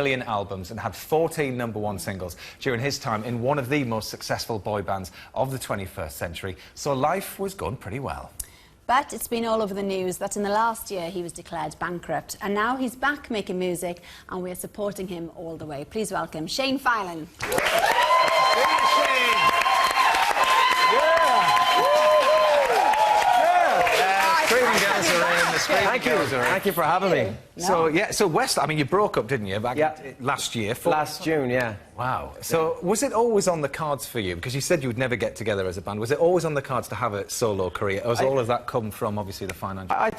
million albums and had 14 #1 singles during his time in one of the most successful boy bands of the 21st century, so life was going pretty well. But it's been all over the news that in the last year he was declared bankrupt, and now he's back making music and we're supporting him all the way. Please welcome Shane Filan. Thank you for having me. No. So West, I mean, you broke up, didn't you, back last year? Last June, yeah. Wow. So was it always on the cards for you? Because you said you would never get together as a band. Was it always on the cards to have a solo career? Or has all of that come from, obviously, the financial? I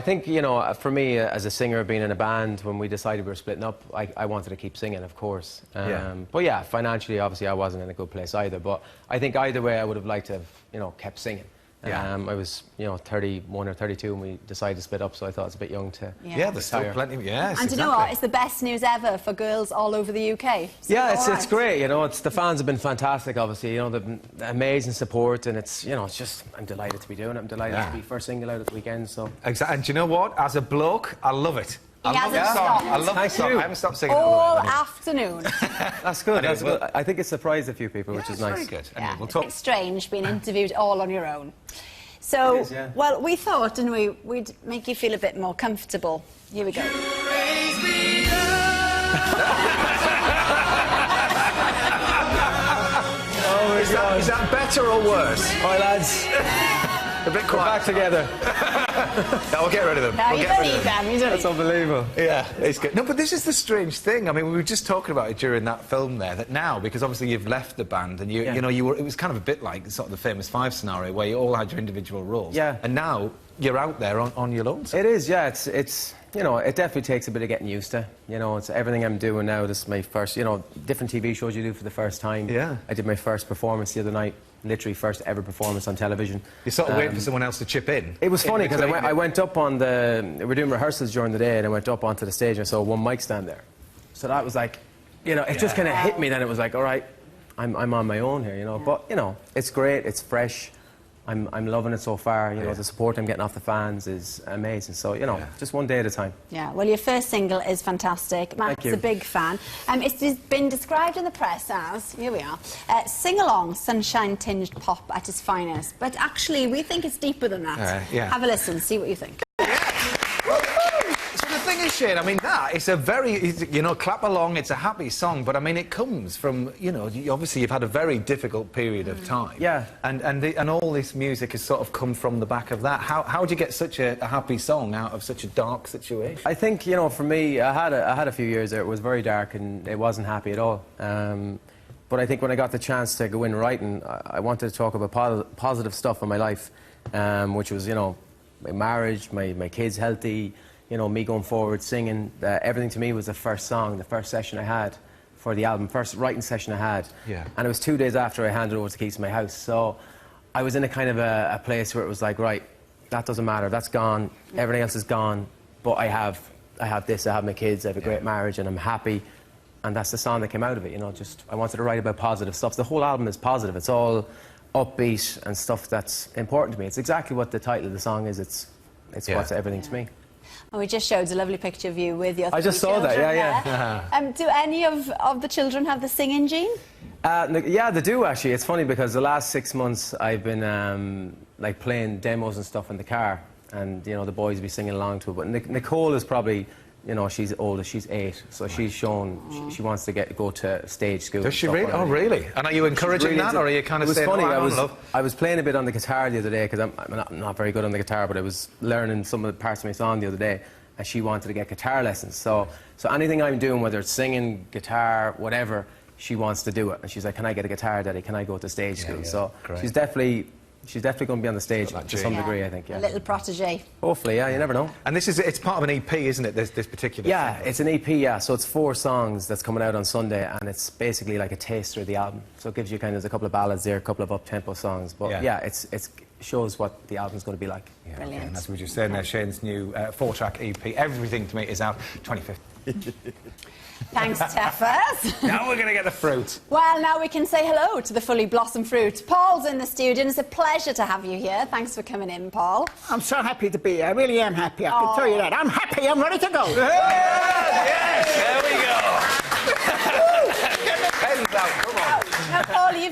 think, you know, for me, as a singer, being in a band, when we decided we were splitting up, I wanted to keep singing, of course. But yeah, financially, obviously, I wasn't in a good place either. But I think either way, I would have liked to have, you know, kept singing. I was, you know, 31 or 32 when we decided to split up, so I thought it's a bit young to... Yeah, there's still plenty of... Yes, and do you know what? It's the best news ever for girls all over the UK. So yeah, it's great, you know. The fans have been fantastic, obviously, you know, the amazing support, and it's, you know, it's just... I'm delighted to be doing it. I'm delighted to be first single out at the weekend, so... Exactly, and do you know what? As a bloke, I love it. I love the song. I love the song. I haven't stopped singing all afternoon. That's good. That's good. I think it surprised a few people, which is nice. Very good. Yeah, we'll talk. It's strange being interviewed all on your own. So, well, we thought, didn't we, we'd make you feel a bit more comfortable. Here we go. Is that better or worse? Hi, lads. A bit quiet. We're back together. No, we'll get rid of them. No, you don't need them, you don't. That's unbelievable. Yeah, it's good. No, but this is the strange thing. I mean, we were just talking about it during that film there, that now, because obviously you've left the band and you know, it was kind of a bit like sort of the Famous Five scenario where you all had your individual roles. Yeah. And now you're out there on your own. It is, yeah. It's you know, it definitely takes a bit of getting used to. You know, it's everything I'm doing now. This is my first, you know, different TV shows you do for the first time. Yeah. I did my first performance the other night. Literally first ever performance on television. You're sort of waiting for someone else to chip in. It was funny because I went up on the... We were doing rehearsals during the day and I went up onto the stage and I saw one mic stand there. So that was like, you know, it just kind of hit me then. It was like, all right, I'm on my own here, you know. But, you know, it's great, it's fresh. I'm loving it so far. You know, the support I'm getting off the fans is amazing. So, you know, just one day at a time. Yeah, well, your first single is fantastic. Matt's a big fan. It's been described in the press as, here we are, sing-along, sunshine-tinged pop at its finest. But actually, we think it's deeper than that. Have a listen, see what you think. The thing is, Shane, I mean, it's a very, you know, clap along, it's a happy song, but I mean, it comes from, you know, obviously you've had a very difficult period of time. Yeah. And all this music has sort of come from the back of that. How do you get such a happy song out of such a dark situation? I think, you know, for me, I had a few years there, it was very dark and it wasn't happy at all. But I think when I got the chance to go in writing, I wanted to talk about positive stuff in my life, which was, you know, my marriage, my kids healthy, you know, me going forward, singing. Everything to me was the first song, the first session I had for the album, first writing session I had. Yeah. And it was 2 days after I handed over the keys to my house. So I was in a kind of a place where it was like, right, that doesn't matter, that's gone, everything else is gone, but I have this, I have my kids, I have a great marriage, and I'm happy. And that's the song that came out of it, you know, just, I wanted to write about positive stuff. The whole album is positive, it's all upbeat and stuff that's important to me. It's exactly what the title of the song is, it's what's everything to me. And we just showed a lovely picture of you with your three I just saw children that, yeah. Do any of the children have the singing gene? Yeah, they do, actually. It's funny because the last 6 months I've been like playing demos and stuff in the car, and, you know, the boys will be singing along to it. But Nicole is probably... You know, she's older, she's 8, so she's shown she wants to go to stage school. Does she really? Oh, really? And are you encouraging that, or are you kind of saying, funny, I was playing a bit on the guitar the other day, because I'm not very good on the guitar, but I was learning some of the parts of my song the other day, and she wanted to get guitar lessons. So anything I'm doing, whether it's singing, guitar, whatever, she wants to do it. And she's like, can I get a guitar, Daddy? Can I go to stage school? So she's definitely going to be on the stage to some degree, I think, A little protege. Hopefully, yeah, you never know. And it's part of an EP, isn't it, this particular single? It's an EP, yeah, so it's 4 songs that's coming out on Sunday, and it's basically like a taster of the album. So it gives you kind of, there's a couple of ballads there, a couple of up-tempo songs, but yeah, it shows what the album's going to be like. Yeah, brilliant. And that's what you're saying there, Shane's new 4-track EP, Everything to Me, is out 25th. Thanks, Teffers. Now we're going to get the fruit. Well, now we can say hello to the fully blossomed fruit. Paul's in the studio, and it's a pleasure to have you here. Thanks for coming in, Paul. I'm so happy to be here. I really am happy. I can tell you that. I'm happy. I'm ready to go. Yes, there we go.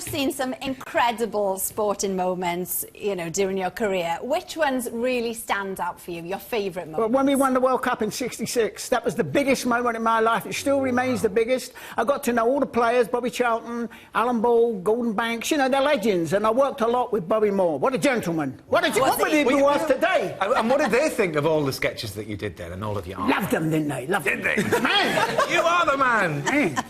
seen some incredible sporting moments, you know, during your career. Which ones really stand out for you, your favourite moments? Well, when we won the World Cup in '66, that was the biggest moment in my life. It still remains the biggest. I got to know all the players, Bobby Charlton, Alan Ball, Gordon Banks, you know, they're legends, and I worked a lot with Bobby Moore. What a gentleman. What would he be worth today? And what did they think of all the sketches that you did there and all of your art? Loved them, didn't they? Loved them. Did they? Man! You are the man!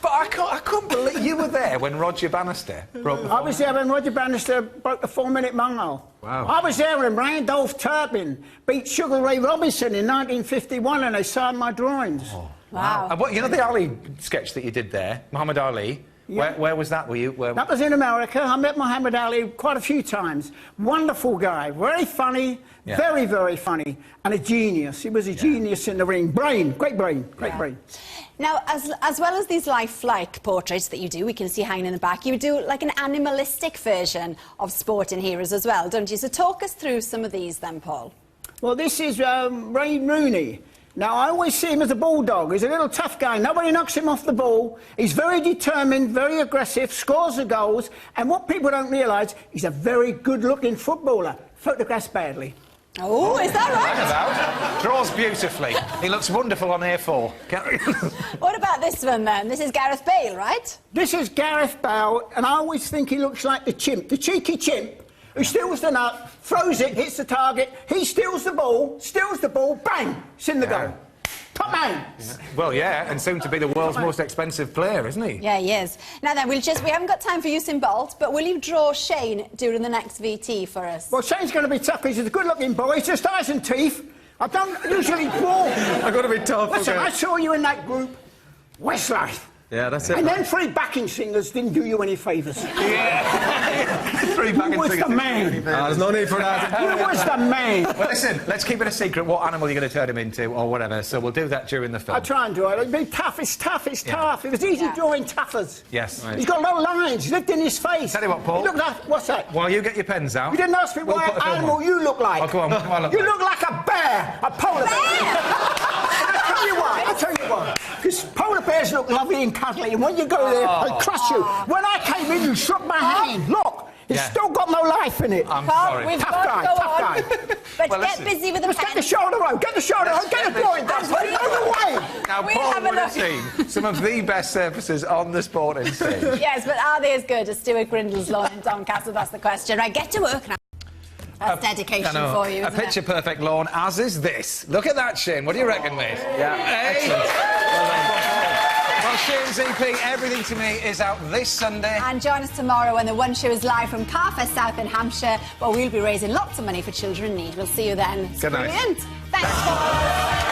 But I couldn't believe you were there when Roger Bannister broke the I was there when Roger Bannister broke the 4-minute mongo. Wow. I was there when Randolph Turpin beat Sugar Ray Robinson in 1951 and they signed my drawings. Oh. Wow. And what, you know the Ali sketch that you did there, Muhammad Ali? Yeah. Where was that? That was in America. I met Muhammad Ali quite a few times. Wonderful guy, very funny, very, very funny, and a genius. He was a genius in the ring. Brain, great brain, great brain. Now, as well as these lifelike portraits that you do, we can see hanging in the back, you do like an animalistic version of sporting heroes as well, don't you? So talk us through some of these then, Paul. Well, this is Ray Rooney. Now, I always see him as a bulldog. He's a little tough guy. Nobody knocks him off the ball. He's very determined, very aggressive, scores the goals. And what people don't realise, he's a very good-looking footballer. Photographs badly. Oh, is that right? About. Draws beautifully. He looks wonderful on A4. What about this one, then? This is Gareth Bale, right? This is Gareth Bale, and I always think he looks like the chimp, the cheeky chimp, who steals the nut, throws it, hits the target, he steals the ball, bang, it's in the goal. Top man! Yeah. Well, yeah, and soon to be the world's most expensive player, isn't he? Yeah, he is. Now then, we haven't got time for Usain Bolt, but will you draw Shane during the next VT for us? Well, Shane's going to be tough, he's a good-looking boy, he's just eyes and teeth. I don't usually draw. I've got to be tough. Listen, I saw you in that group, Westlife. Yeah, that's it. And then 3 backing singers didn't do you any favours. Yeah. 3 backing Who was singers the man? There's no need for that. Who was the man? Well, listen, let's keep it a secret what animal you're going to turn him into or whatever, so we'll do that during the film. I try and do it. It'd be tough, it's tough, it's tough. It was easy drawing toughers. Yes. Right. He's got no lines, he lived in his face. Tell you what, Paul. He looked like, what's that? While you get your pens out... You didn't ask me what animal you look like. Oh, go on, come on. You look like a bear, a polar bear. I'll tell you why. Because polar bears look lovely and cuddly, and when you go there, they crush you. When I came in, you shook my hand. Look, it's still got no life in it. I'm Paul, sorry. we've Tough got guy, to go tough on. guy. But Well, get listen. busy with the Let's get the pens. shoulder rope, get the shoulder rope, get the drawing. That's what away. Now, We'll Paul have a would have look. seen some of the best surfaces on the sporting stage. Yes, but are they as good as Stuart Grindle's lawn in Doncaster? That's the question. Right, get to work now. That's dedication for you, A isn't it? picture-perfect lawn, as is this. Look at that, Shane. What do you reckon, mate? Yeah, Hey. Well, Shane's EP, Everything to Me, is out this Sunday. And join us tomorrow when the One Show is live from Carfest South in Hampshire, where we'll be raising lots of money for children in need. We'll see you then. It's Good night. brilliant. Thanks, Paul.